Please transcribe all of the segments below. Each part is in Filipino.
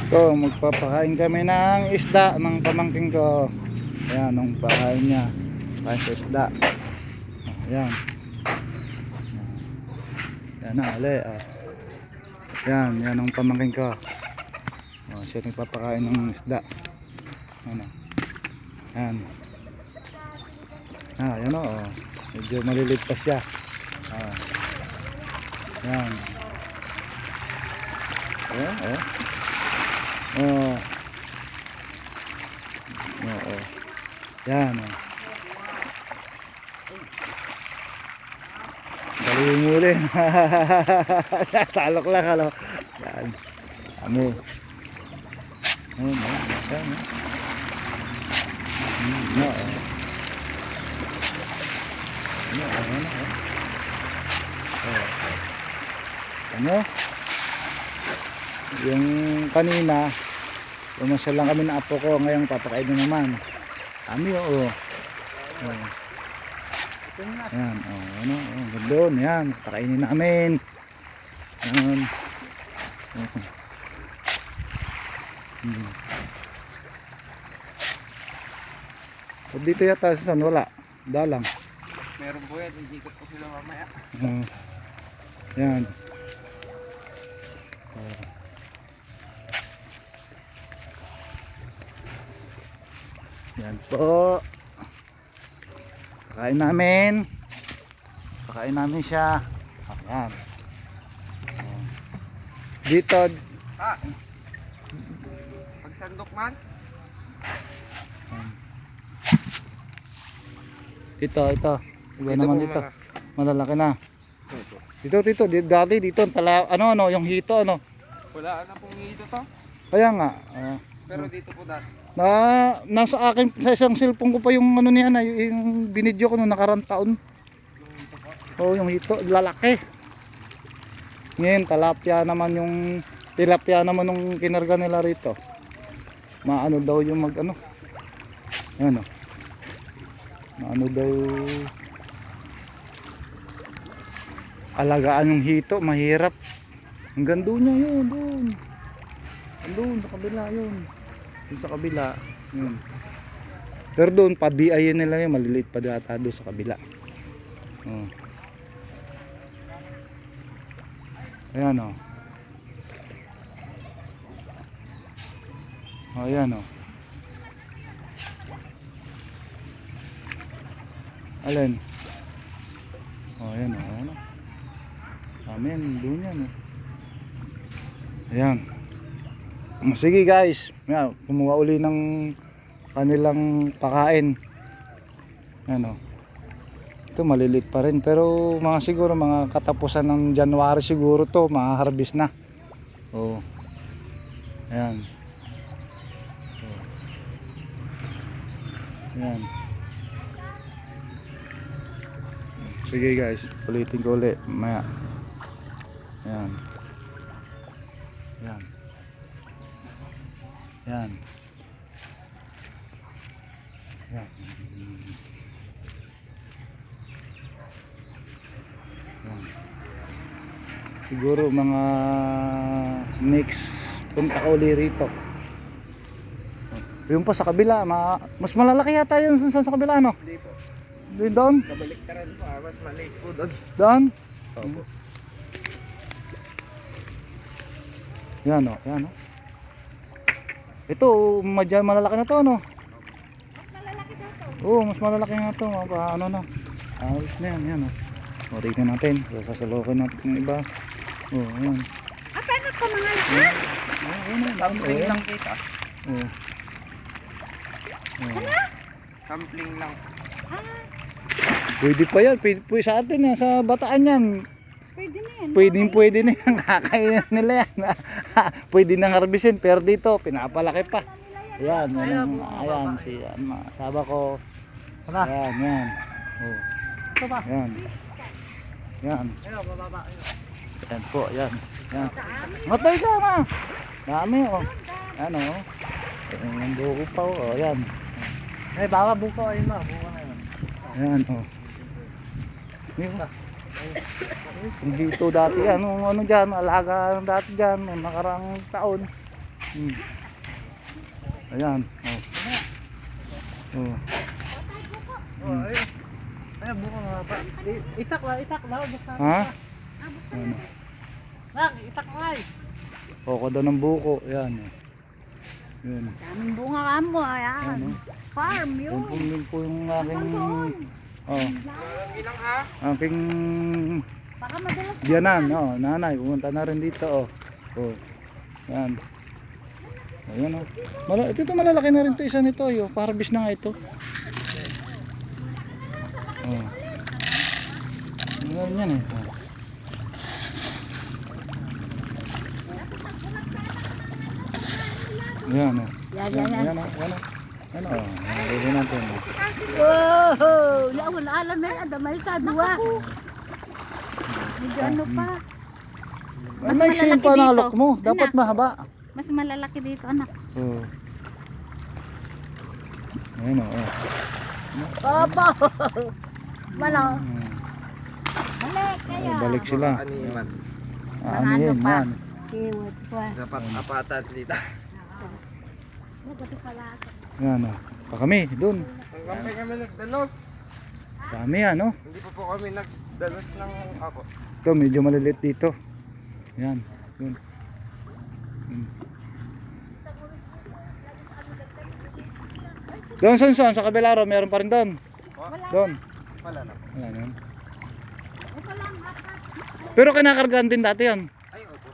So, magpapakain kami ng isda ng pamangking ko. Ayan, nung pakain niya. Kain sa isda. Ayan. Ayan na, ali. Ayan, yan ang pamangking ko. Siya nagpapakain ng isda. Ayan. Ayan. Ayan o. Medyo malilit pa siya. Ayan. Ayan, oh. Oo. Yan, oh. Dali yung muli. Salok lang, ano. Yan. Ano. Ayan, oh. Ayan, oh. Oo. Ayan, oh. Ano? Yung kanina pumasya lang kami na apo ko, ngayon papakain na naman kami. Oo. Ayan, ano, doon, yan, pakainin namin. Ayan. Dito yata sa San, wala, dalang meron po yan, ikikot po sila mamaya. Yan. Yan po. Pakain namin siya. Ayan. Dito. Pagsandok man. Ito. Iba Dito naman po, dito. Malalaki na. Dito. Dati dito ano yung hito ano. Wala na pong hito to. Kaya nga. Pero dito po dati. Nasa akin sa isang cellphone ko pa yung ano niya na yung binidyo ko noong nakarang taon. Yung hito, lalaki. Ngayon tilapia naman yung kinarga nila rito. Maano daw yung ano. Ano? Maano daw alagaan yung hito, mahirap. Hanggang doon niya yun, doon sa kabila yun. Doon sa kabila yun. Pero doon pa-BI nila yun, maliliit pa data doon sa kabila. Ayan o. Ayan o. Alin? Ayan o. Amen, doon yan o. Ayan. Sige guys, kumuha uli ng kanilang pakain. Ano? Ito maliliit pa rin pero siguro mga katapusan ng January siguro to ma-harvest na. Ayan. Ayan. Sige guys, ulitin ko ulit maya. Ayan. Ayan. Yan. Yan. Yan. Siguro mga next punta ka uli rito. Yung pa sa kabila, mas malalaki yata yun sa kabila, no? Hindi po. Doon? Kabaliktaran po, mas maliit po doon. Doon? Opo. Yan o, yan o. Ito, malalaki na to, no? Mas malalaki daw to. Oo, mas malalaki na to. Ano na. Ayos na yan, yan o. Tignan natin. Sasalukin natin yung iba. Yan. Paano pa mga lahat? Sampling lang kita. Sampling lang. Pwede pa yan. Pwede sa atin yan. Sa bataan yan. Pwede na yan. Pwede na yan. Kakainin nila yan. Pwede nang harbisin. Pero dito, pinapalaki pa. Ayan. Ayan. Saba ko. Ayan. Yan. Ayan. Yan. Ayan po. Ayan. Ayan. Matay ka ma. Dami o. Ayan o. Ayan buko pa o. Ayan. Baka buko ayun ma. Buko na yun. Ayan o. Dito dati ano dyan, alaga dati dyan, nakarang taon. Hmm. Ayan. Oh. Oh. Oh, ayun. Ay, buko nga pa. Itak la. Basta. Ha? Ano? Lang, itak mo ay. Koko daw ng buko. Ayan. Yun. Daming bunga ka mo. Ayan. Ano? Farm Yun yun. po yung aking... Oh. Ilang ha? Aking Baka madalas. biyanan. Oh. Nanay. Pumunta na rin dito. Oh. Oh. Yan. Ayan oh. Ito malalaki na rin to. Isa nito. Oh. Pa-harvest na nga ito. Oh. Ayan yan eh. Oh. Ayan oh. Yan. Ayan oh. Ayan oh. Ano? Oh. Ayan natin. Oh. Wow! Lawan alam eh. Adamay sa dua. Medyo ano pa. Ay, may malalaki yung panalok dito. mo. Dapat Anak. mahaba. Mas malalaki dito anak. Oh. Ayan oh. Opo! Wala. Hmm. Balik kayo. Balik sila. Animan. Ano yan? pa? Yan. Kiwit pa. Dapat apatan dito. Nagati pala. Yan oh. Pa kami, dun. Hanggang kami nagdalos. Dami yan oh. Hindi pa po kami nagdalos ng ako. Ito medyo maliliit dito. Yan. Yun. Doon saan sa Kabelaro meron pa rin doon. Doon. Wala na. Wala na yun. Pero kinakargaan din dati yan. Ay, opo.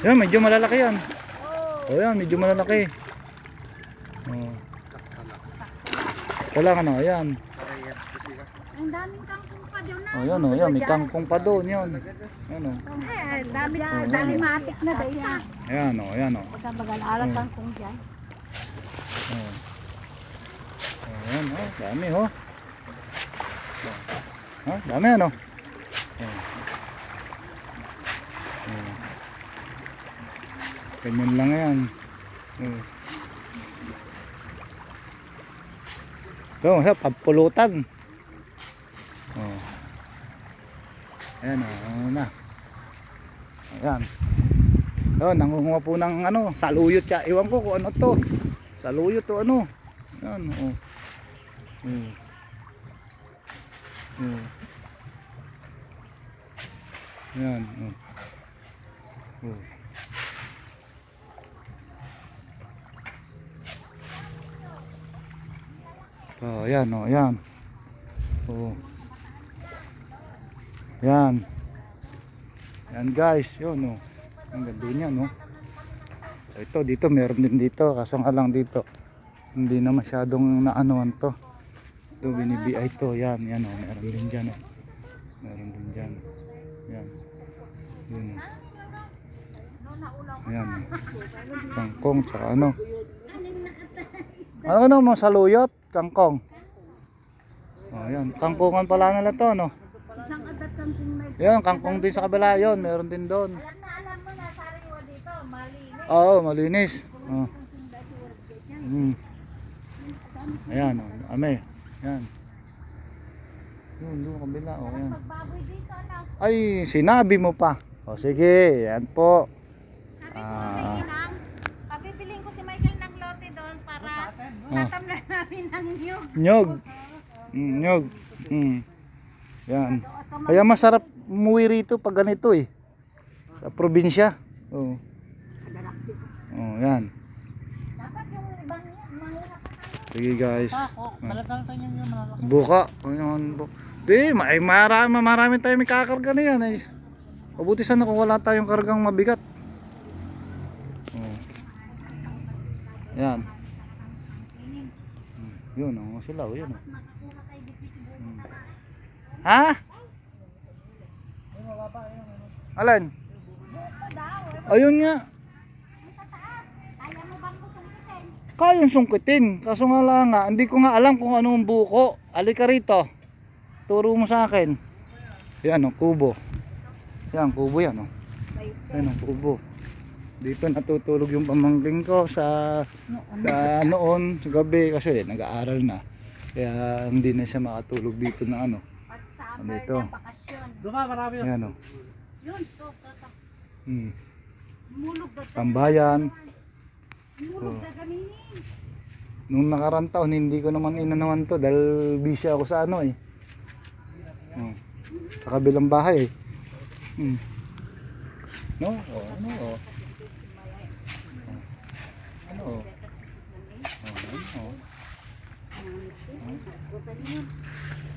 Yan, medyo malalaki yan. Oh, yan, medyo malalaki. Oh. Wala ka na, ayan. Parehas po sila. Ang daming kangkong pa doon na. Oh, yan oh, yan, may kangkong pa doon, yan. Yan oh. Eh, dami matik na dahil na. Ayan oh, ayan oh. Pagka mag-alalang kangkong dyan. Oh. Ayan oh, dami oh. Oh, dami ano. Oh. Oh. Ganyan lang yan. Oh. Ito, pagpulutan. Oh. Ayan oh, ano na. Ayan. Oh, nangunguha po ng ano, saluyot siya. Iwan ko kung ano to. Saluyot to ano. Ayan oh. Oh. Oh. Ayan oh. Oh. Oh, ayan oh, ayan. Oh. Ayan. Ayan guys, yun oh. Ang ganda niya no. Ito dito meron din dito, kaso nga lang dito hindi na masyadong naanoan to. Ito binibiay to, yan, yan oh, meron din diyan oh. Meron din diyan. Yan. Yun. Oh. Ayan. Kangkong tsaka ano. Ano mga saluyot, kangkong. Oh, yan, kangkongan pala nila to no. Isang adat kangkong na. Yan, kangkong din sa kabila yon, meron din doon. Alam mo na, sariwa dito, malinis. Oo, malinis. Oh. Ayan, oh, ame. Yan. Yun, doon kabila, oh, yan. Pagbaboy dito, anak. Ay, sinabi mo pa. O sige, yan po. Sabi ko, Nang, pabibiling ko si Michael ng lote doon para tatamnan namin ng nyug. Nyog. Nyog. Yan. Kaya masarap umuwi rito pag ganito eh. Sa probinsya. Oh. Oh, yan. Dapat yung ibang mahirap. Sige guys. Malatang tayo yung malalaki. Buka. Ayun, di, marami tayo may kakarga na yan eh. Mabuti sana kung wala tayong kargang mabigat. Oh. Yan. Yun, oh, sila, oh, yun. Oh. Ha? Alin? Ayun nga. Kaya mo bang kusungkitin? Kayang sungkitin. Kaso nga lang nga, hindi ko nga alam kung anong buko. Alika rito. Turo mo sa akin. Yan, oh, kubo. Yan, kubo yan, oh. Yan, oh, kubo. Dito natutulog yung pamangking ko sa noon, sa gabi kasi nag-aaral na. Kaya hindi na siya makatulog dito na ano. Pag summer Dito. na bakasyon. Duma, marami yun. Yan, oh. Yun, to. Hmm. mulog na. tambayan. Mulog na gamin. Nung nakarang taon, hindi ko naman inanawan to dahil busy ako sa ano eh. Sa kabilang bahay eh. No? Ano? Ano?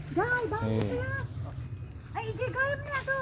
Guy, bakit Eh. kaya? Ay, EJ, gaya mo na to.